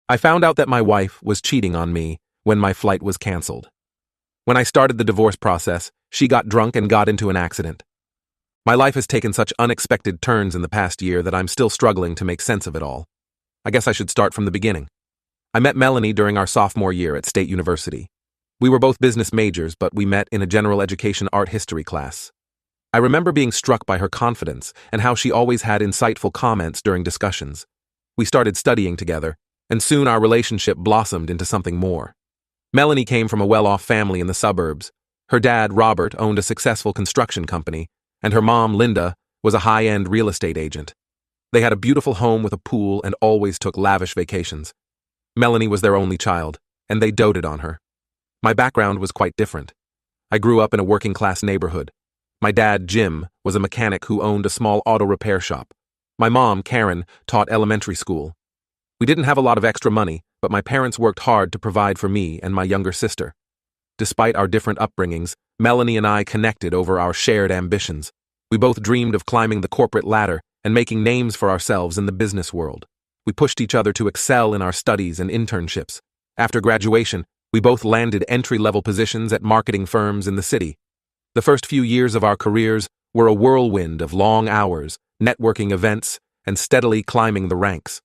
I found out that my wife was cheating on me when my flight was canceled. When I started the divorce process, she got drunk and got into an accident. My life has taken such unexpected turns in the past year that I'm still struggling to make sense of it all. I guess I should start from the beginning. I met Melanie during our sophomore year at State University. We were both business majors, but we met in a general education art history class. I remember being struck by her confidence and how she always had insightful comments during discussions. We started studying together, and soon our relationship blossomed into something more. Melanie came from a well-off family in the suburbs. Her dad, Robert, owned a successful construction company, and her mom, Linda, was a high-end real estate agent. They had a beautiful home with a pool and always took lavish vacations. Melanie was their only child, and they doted on her. My background was quite different. I grew up in a working-class neighborhood. My dad, Jim, was a mechanic who owned a small auto repair shop. My mom, Karen, taught elementary school. We didn't have a lot of extra money, but my parents worked hard to provide for me and my younger sister. Despite our different upbringings, Melanie and I connected over our shared ambitions. We both dreamed of climbing the corporate ladder and making names for ourselves in the business world. We pushed each other to excel in our studies and internships. After graduation, we both landed entry-level positions at marketing firms in the city. The first few years of our careers were a whirlwind of long hours, networking events, and steadily climbing the ranks.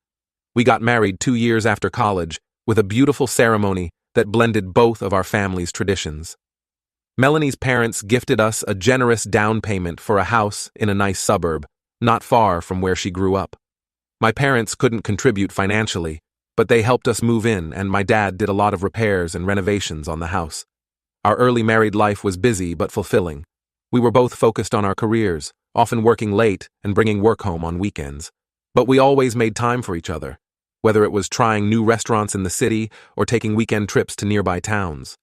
We got married 2 years after college, with a beautiful ceremony that blended both of our families' traditions. Melanie's parents gifted us a generous down payment for a house in a nice suburb, not far from where she grew up. My parents couldn't contribute financially, but they helped us move in, and my dad did a lot of repairs and renovations on the house. Our early married life was busy but fulfilling. We were both focused on our careers, often working late and bringing work home on weekends. But we always made time for each other, whether it was trying new restaurants in the city or taking weekend trips to nearby towns.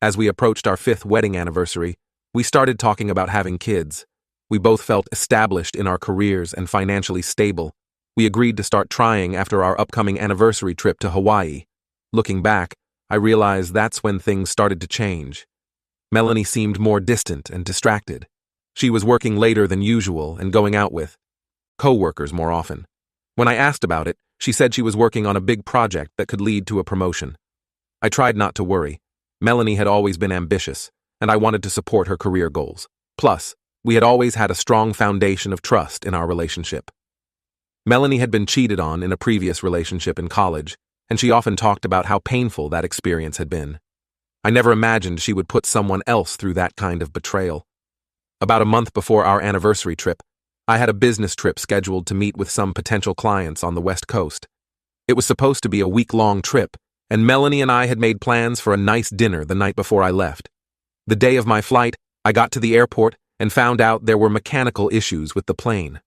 As we approached our 5th wedding anniversary, we started talking about having kids. We both felt established in our careers and financially stable. We agreed to start trying after our upcoming anniversary trip to Hawaii. Looking back, I realized that's when things started to change. Melanie seemed more distant and distracted. She was working later than usual and going out with co-workers more often. When I asked about it, she said she was working on a big project that could lead to a promotion. I tried not to worry. Melanie had always been ambitious, and I wanted to support her career goals. Plus, we had always had a strong foundation of trust in our relationship. Melanie had been cheated on in a previous relationship in college, and she often talked about how painful that experience had been. I never imagined she would put someone else through that kind of betrayal. About a month before our anniversary trip, I had a business trip scheduled to meet with some potential clients on the West Coast. It was supposed to be a week-long trip, and Melanie and I had made plans for a nice dinner the night before I left. The day of my flight, I got to the airport and found out there were mechanical issues with the plane.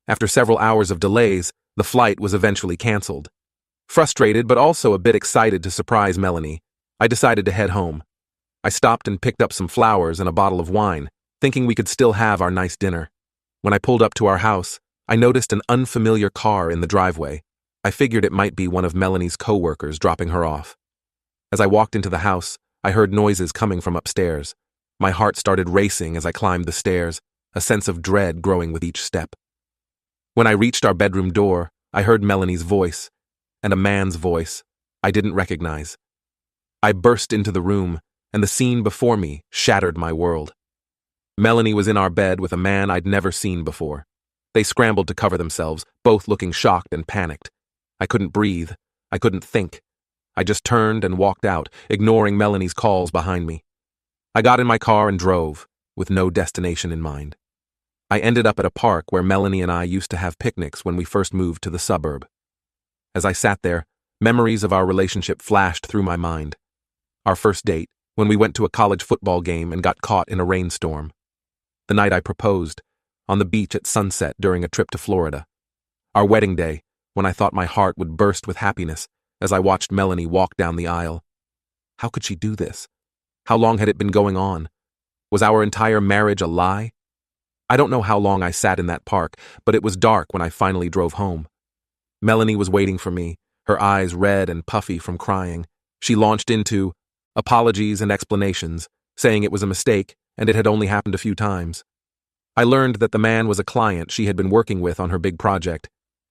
After several hours of delays, the flight was eventually canceled. Frustrated but also a bit excited to surprise Melanie, I decided to head home. I stopped and picked up some flowers and a bottle of wine, thinking we could still have our nice dinner. When I pulled up to our house, I noticed an unfamiliar car in the driveway. I figured it might be one of Melanie's co-workers dropping her off. As I walked into the house, I heard noises coming from upstairs. My heart started racing as I climbed the stairs, a sense of dread growing with each step. When I reached our bedroom door, I heard Melanie's voice, and a man's voice I didn't recognize. I burst into the room, and the scene before me shattered my world. Melanie was in our bed with a man I'd never seen before. They scrambled to cover themselves, both looking shocked and panicked. I couldn't breathe. I couldn't think. I just turned and walked out, ignoring Melanie's calls behind me. I got in my car and drove, with no destination in mind. I ended up at a park where Melanie and I used to have picnics when we first moved to the suburb. As I sat there, memories of our relationship flashed through my mind. Our first date, when we went to a college football game and got caught in a rainstorm. The night I proposed, on the beach at sunset during a trip to Florida. Our wedding day, when I thought my heart would burst with happiness as I watched Melanie walk down the aisle. How could she do this? How long had it been going on? Was our entire marriage a lie? I don't know how long I sat in that park, but it was dark when I finally drove home. Melanie was waiting for me, her eyes red and puffy from crying. She launched into apologies and explanations, saying it was a mistake and it had only happened a few times. I learned that the man was a client she had been working with on her big project.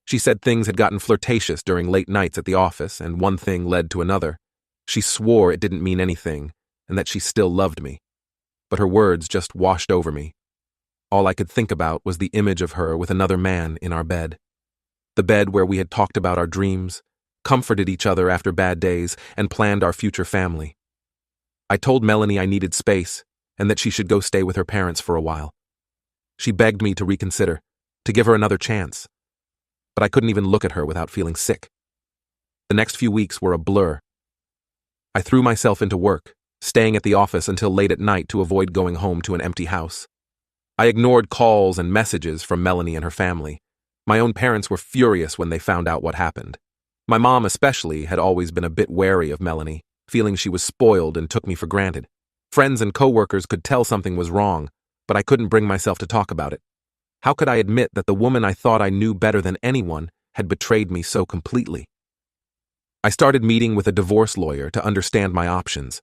She said things had gotten flirtatious during late nights at the office, and one thing led to another. She swore it didn't mean anything, and that she still loved me. But her words just washed over me. All I could think about was the image of her with another man in our bed. The bed where we had talked about our dreams, comforted each other after bad days, and planned our future family. I told Melanie I needed space, and that she should go stay with her parents for a while. She begged me to reconsider, to give her another chance. But I couldn't even look at her without feeling sick. The next few weeks were a blur. I threw myself into work, staying at the office until late at night to avoid going home to an empty house. I ignored calls and messages from Melanie and her family. My own parents were furious when they found out what happened. My mom especially had always been a bit wary of Melanie, feeling she was spoiled and took me for granted. Friends and coworkers could tell something was wrong, but I couldn't bring myself to talk about it. How could I admit that the woman I thought I knew better than anyone had betrayed me so completely? I started meeting with a divorce lawyer to understand my options.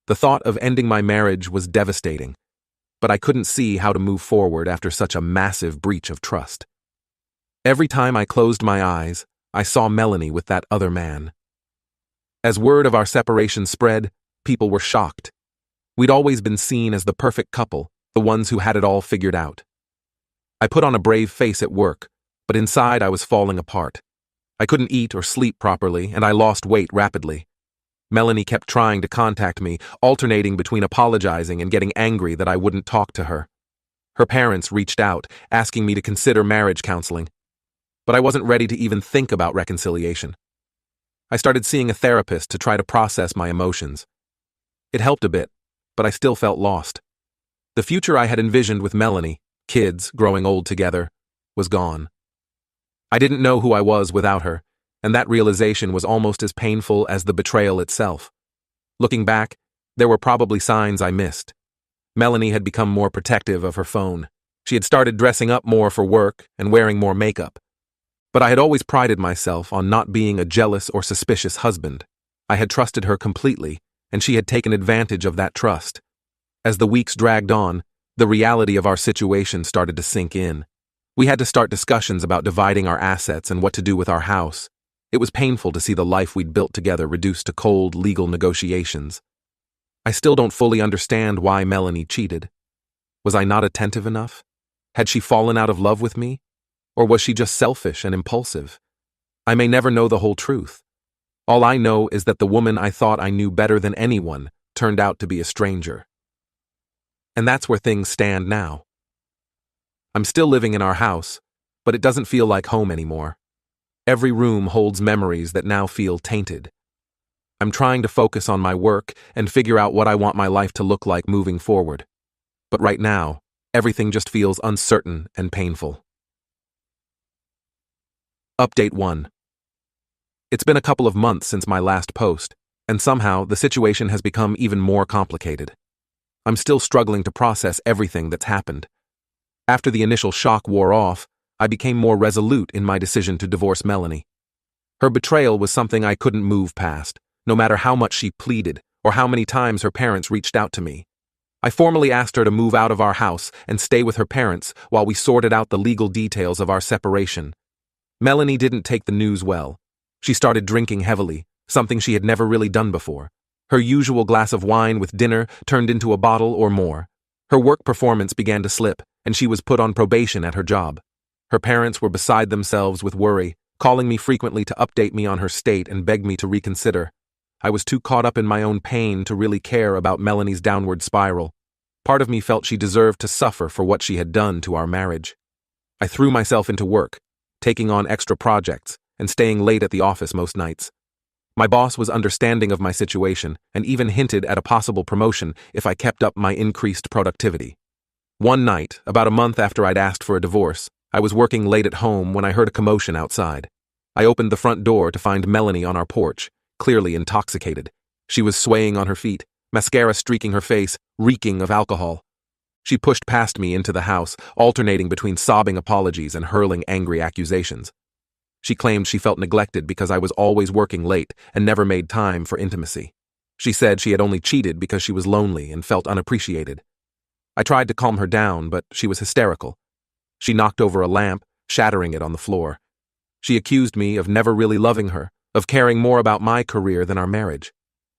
The thought of ending my marriage was devastating, but I couldn't see how to move forward after such a massive breach of trust. Every time I closed my eyes, I saw Melanie with that other man. As word of our separation spread, people were shocked. We'd always been seen as the perfect couple, the ones who had it all figured out. I put on a brave face at work, but inside I was falling apart. I couldn't eat or sleep properly, and I lost weight rapidly. Melanie kept trying to contact me, alternating between apologizing and getting angry that I wouldn't talk to her. Her parents reached out, asking me to consider marriage counseling, but I wasn't ready to even think about reconciliation. I started seeing a therapist to try to process my emotions. It helped a bit, but I still felt lost. The future I had envisioned with Melanie, kids growing old together, was gone. I didn't know who I was without her, and that realization was almost as painful as the betrayal itself. Looking back, there were probably signs I missed. Melanie had become more protective of her phone. She had started dressing up more for work and wearing more makeup. But I had always prided myself on not being a jealous or suspicious husband. I had trusted her completely, and she had taken advantage of that trust. As the weeks dragged on, the reality of our situation started to sink in. We had to start discussions about dividing our assets and what to do with our house. It was painful to see the life we'd built together reduced to cold legal negotiations. I still don't fully understand why Melanie cheated. Was I not attentive enough? Had she fallen out of love with me? Or was she just selfish and impulsive? I may never know the whole truth. All I know is that the woman I thought I knew better than anyone turned out to be a stranger. And that's where things stand now. I'm still living in our house, but it doesn't feel like home anymore. Every room holds memories that now feel tainted. I'm trying to focus on my work and figure out what I want my life to look like moving forward. But right now, everything just feels uncertain and painful. Update 1. It's been a couple of months since my last post, and somehow the situation has become even more complicated. I'm still struggling to process everything that's happened. After the initial shock wore off, I became more resolute in my decision to divorce Melanie. Her betrayal was something I couldn't move past, no matter how much she pleaded or how many times her parents reached out to me. I formally asked her to move out of our house and stay with her parents while we sorted out the legal details of our separation. Melanie didn't take the news well. She started drinking heavily, something she had never really done before. Her usual glass of wine with dinner turned into a bottle or more. Her work performance began to slip, and she was put on probation at her job. Her parents were beside themselves with worry, calling me frequently to update me on her state and beg me to reconsider. I was too caught up in my own pain to really care about Melanie's downward spiral. Part of me felt she deserved to suffer for what she had done to our marriage. I threw myself into work, taking on extra projects and staying late at the office most nights. My boss was understanding of my situation and even hinted at a possible promotion if I kept up my increased productivity. One night, about a month after I'd asked for a divorce, I was working late at home when I heard a commotion outside. I opened the front door to find Melanie on our porch, clearly intoxicated. She was swaying on her feet, mascara streaking her face, reeking of alcohol. She pushed past me into the house, alternating between sobbing apologies and hurling angry accusations. She claimed she felt neglected because I was always working late and never made time for intimacy. She said she had only cheated because she was lonely and felt unappreciated. I tried to calm her down, but she was hysterical. She knocked over a lamp, shattering it on the floor. She accused me of never really loving her, of caring more about my career than our marriage.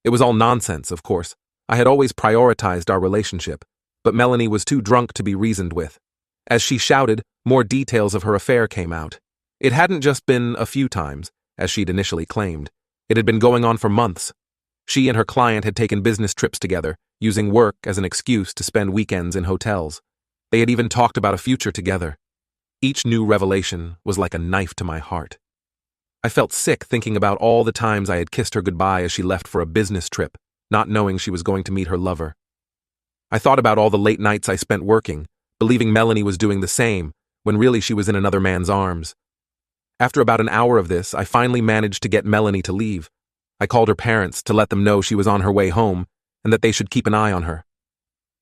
It was all nonsense, of course. I had always prioritized our relationship, but Melanie was too drunk to be reasoned with. As she shouted, more details of her affair came out. It hadn't just been a few times, as she'd initially claimed. It had been going on for months. She and her client had taken business trips together, using work as an excuse to spend weekends in hotels. They had even talked about a future together. Each new revelation was like a knife to my heart. I felt sick thinking about all the times I had kissed her goodbye as she left for a business trip, not knowing she was going to meet her lover. I thought about all the late nights I spent working, believing Melanie was doing the same, when really she was in another man's arms. After about an hour of this, I finally managed to get Melanie to leave. I called her parents to let them know she was on her way home and that they should keep an eye on her.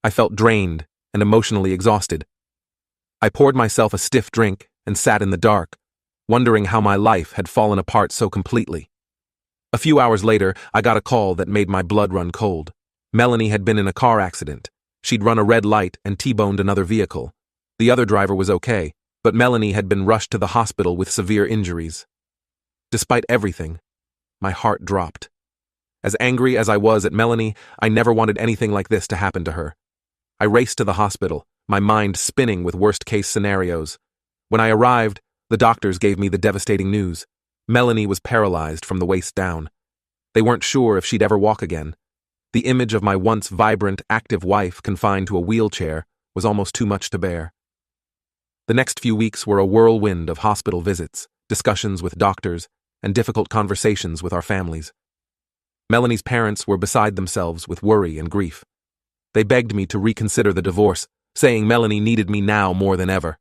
I felt drained and emotionally exhausted. I poured myself a stiff drink and sat in the dark, wondering how my life had fallen apart so completely. A few hours later, I got a call that made my blood run cold. Melanie had been in a car accident. She'd run a red light and T-boned another vehicle. The other driver was okay, but Melanie had been rushed to the hospital with severe injuries. Despite everything, my heart dropped. As angry as I was at Melanie, I never wanted anything like this to happen to her. I raced to the hospital, my mind spinning with worst-case scenarios. When I arrived, the doctors gave me the devastating news. Melanie was paralyzed from the waist down. They weren't sure if she'd ever walk again. The image of my once vibrant, active wife confined to a wheelchair was almost too much to bear. The next few weeks were a whirlwind of hospital visits, discussions with doctors, and difficult conversations with our families. Melanie's parents were beside themselves with worry and grief. They begged me to reconsider the divorce, saying Melanie needed me now more than ever.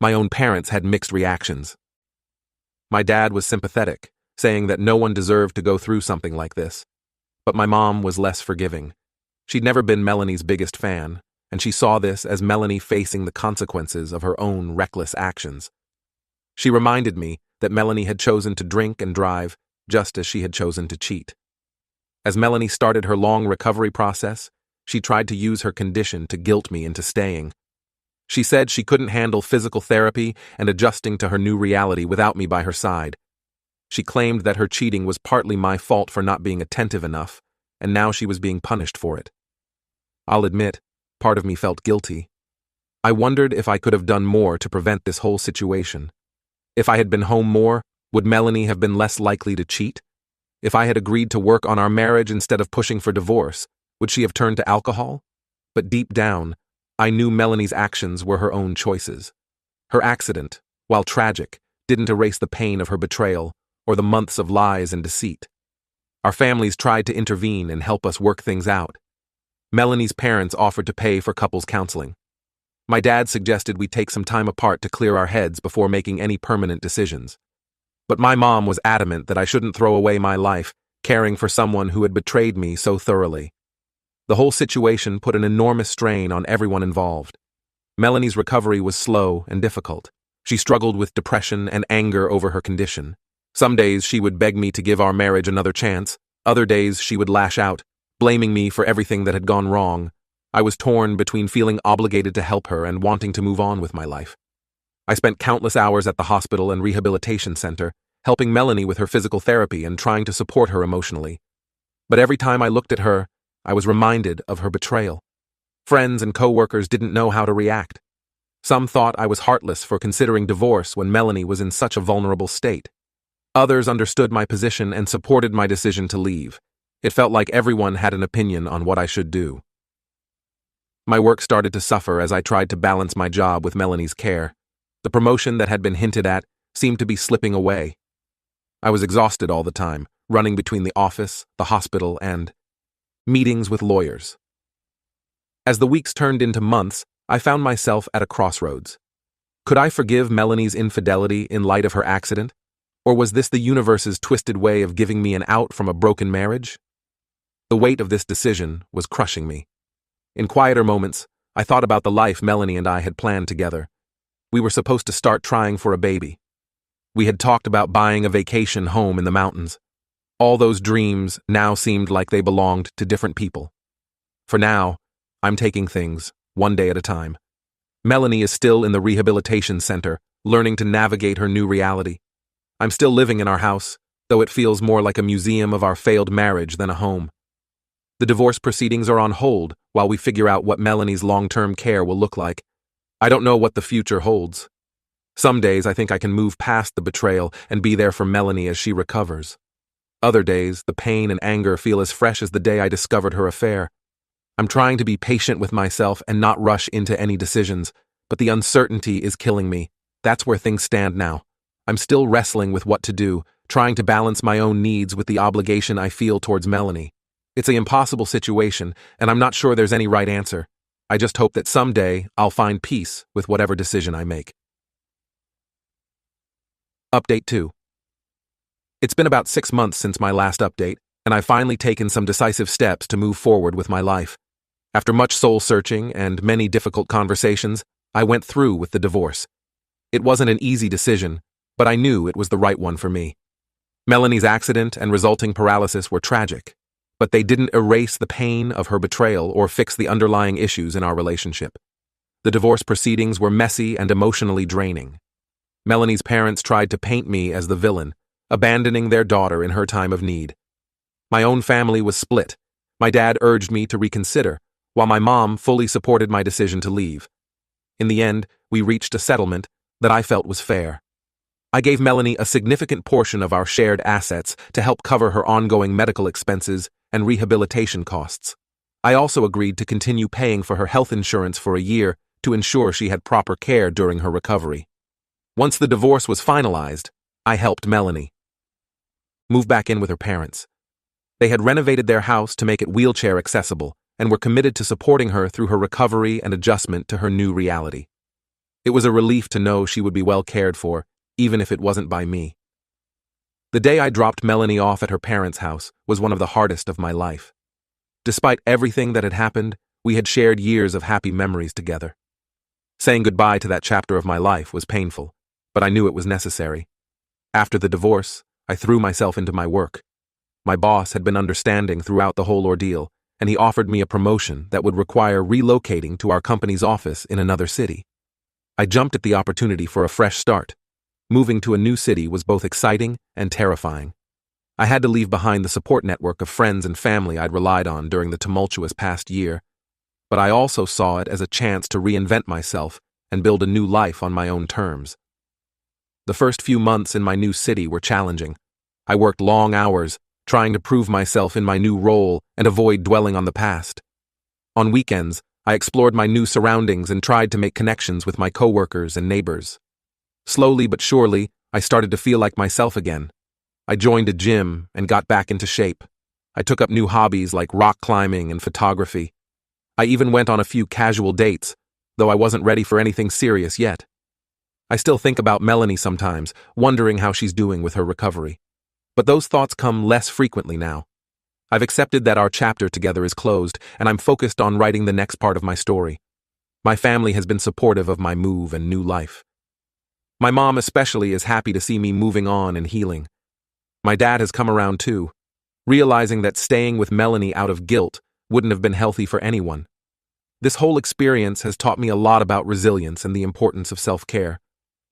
My own parents had mixed reactions. My dad was sympathetic, saying that no one deserved to go through something like this. But my mom was less forgiving. She'd never been Melanie's biggest fan, and she saw this as Melanie facing the consequences of her own reckless actions. She reminded me that Melanie had chosen to drink and drive just as she had chosen to cheat. As Melanie started her long recovery process, she tried to use her condition to guilt me into staying. She said she couldn't handle physical therapy and adjusting to her new reality without me by her side. She claimed that her cheating was partly my fault for not being attentive enough, and now she was being punished for it. I'll admit, part of me felt guilty. I wondered if I could have done more to prevent this whole situation. If I had been home more, would Melanie have been less likely to cheat? If I had agreed to work on our marriage instead of pushing for divorce, would she have turned to alcohol? But deep down, I knew Melanie's actions were her own choices. Her accident, while tragic, didn't erase the pain of her betrayal or the months of lies and deceit. Our families tried to intervene and help us work things out. Melanie's parents offered to pay for couples counseling. My dad suggested we take some time apart to clear our heads before making any permanent decisions. But my mom was adamant that I shouldn't throw away my life, caring for someone who had betrayed me so thoroughly. The whole situation put an enormous strain on everyone involved. Melanie's recovery was slow and difficult. She struggled with depression and anger over her condition. Some days she would beg me to give our marriage another chance. Other days she would lash out, blaming me for everything that had gone wrong. I was torn between feeling obligated to help her and wanting to move on with my life. I spent countless hours at the hospital and rehabilitation center, helping Melanie with her physical therapy and trying to support her emotionally. But every time I looked at her, I was reminded of her betrayal. Friends and co-workers didn't know how to react. Some thought I was heartless for considering divorce when Melanie was in such a vulnerable state. Others understood my position and supported my decision to leave. It felt like everyone had an opinion on what I should do. My work started to suffer as I tried to balance my job with Melanie's care. The promotion that had been hinted at seemed to be slipping away. I was exhausted all the time, running between the office, the hospital, and meetings with lawyers. As the weeks turned into months, I found myself at a crossroads. Could I forgive Melanie's infidelity in light of her accident? Or was this the universe's twisted way of giving me an out from a broken marriage? The weight of this decision was crushing me. In quieter moments, I thought about the life Melanie and I had planned together. We were supposed to start trying for a baby. We had talked about buying a vacation home in the mountains. All those dreams now seemed like they belonged to different people. For now, I'm taking things one day at a time. Melanie is still in the rehabilitation center, learning to navigate her new reality. I'm still living in our house, though it feels more like a museum of our failed marriage than a home. The divorce proceedings are on hold while we figure out what Melanie's long-term care will look like. I don't know what the future holds. Some days I think I can move past the betrayal and be there for Melanie as she recovers. Other days, the pain and anger feel as fresh as the day I discovered her affair. I'm trying to be patient with myself and not rush into any decisions, but the uncertainty is killing me. That's where things stand now. I'm still wrestling with what to do, trying to balance my own needs with the obligation I feel towards Melanie. It's an impossible situation, and I'm not sure there's any right answer. I just hope that someday I'll find peace with whatever decision I make. Update 2. It's been about 6 months since my last update, and I've finally taken some decisive steps to move forward with my life. After much soul-searching and many difficult conversations, I went through with the divorce. It wasn't an easy decision, but I knew it was the right one for me. Melanie's accident and resulting paralysis were tragic, but they didn't erase the pain of her betrayal or fix the underlying issues in our relationship. The divorce proceedings were messy and emotionally draining. Melanie's parents tried to paint me as the villain, abandoning their daughter in her time of need. My own family was split. My dad urged me to reconsider, while my mom fully supported my decision to leave. In the end, we reached a settlement that I felt was fair. I gave Melanie a significant portion of our shared assets to help cover her ongoing medical expenses and rehabilitation costs. I also agreed to continue paying for her health insurance for a year to ensure she had proper care during her recovery. Once the divorce was finalized, I helped Melanie move back in with her parents. They had renovated their house to make it wheelchair accessible and were committed to supporting her through her recovery and adjustment to her new reality. It was a relief to know she would be well cared for, even if it wasn't by me. The day I dropped Melanie off at her parents' house was one of the hardest of my life. Despite everything that had happened, we had shared years of happy memories together. Saying goodbye to that chapter of my life was painful, but I knew it was necessary. After the divorce, I threw myself into my work. My boss had been understanding throughout the whole ordeal, and he offered me a promotion that would require relocating to our company's office in another city. I jumped at the opportunity for a fresh start. Moving to a new city was both exciting and terrifying. I had to leave behind the support network of friends and family I'd relied on during the tumultuous past year, but I also saw it as a chance to reinvent myself and build a new life on my own terms. The first few months in my new city were challenging. I worked long hours, trying to prove myself in my new role and avoid dwelling on the past. On weekends, I explored my new surroundings and tried to make connections with my coworkers and neighbors. Slowly but surely, I started to feel like myself again. I joined a gym and got back into shape. I took up new hobbies like rock climbing and photography. I even went on a few casual dates, though I wasn't ready for anything serious yet. I still think about Melanie sometimes, wondering how she's doing with her recovery. But those thoughts come less frequently now. I've accepted that our chapter together is closed, and I'm focused on writing the next part of my story. My family has been supportive of my move and new life. My mom especially is happy to see me moving on and healing. My dad has come around too, realizing that staying with Melanie out of guilt wouldn't have been healthy for anyone. This whole experience has taught me a lot about resilience and the importance of self-care.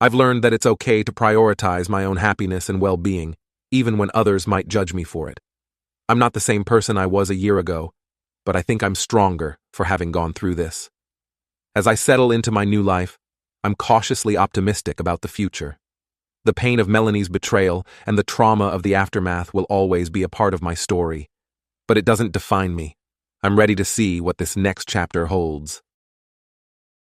I've learned that it's okay to prioritize my own happiness and well-being, even when others might judge me for it. I'm not the same person I was a year ago, but I think I'm stronger for having gone through this. As I settle into my new life, I'm cautiously optimistic about the future. The pain of Melanie's betrayal and the trauma of the aftermath will always be a part of my story, but it doesn't define me. I'm ready to see what this next chapter holds.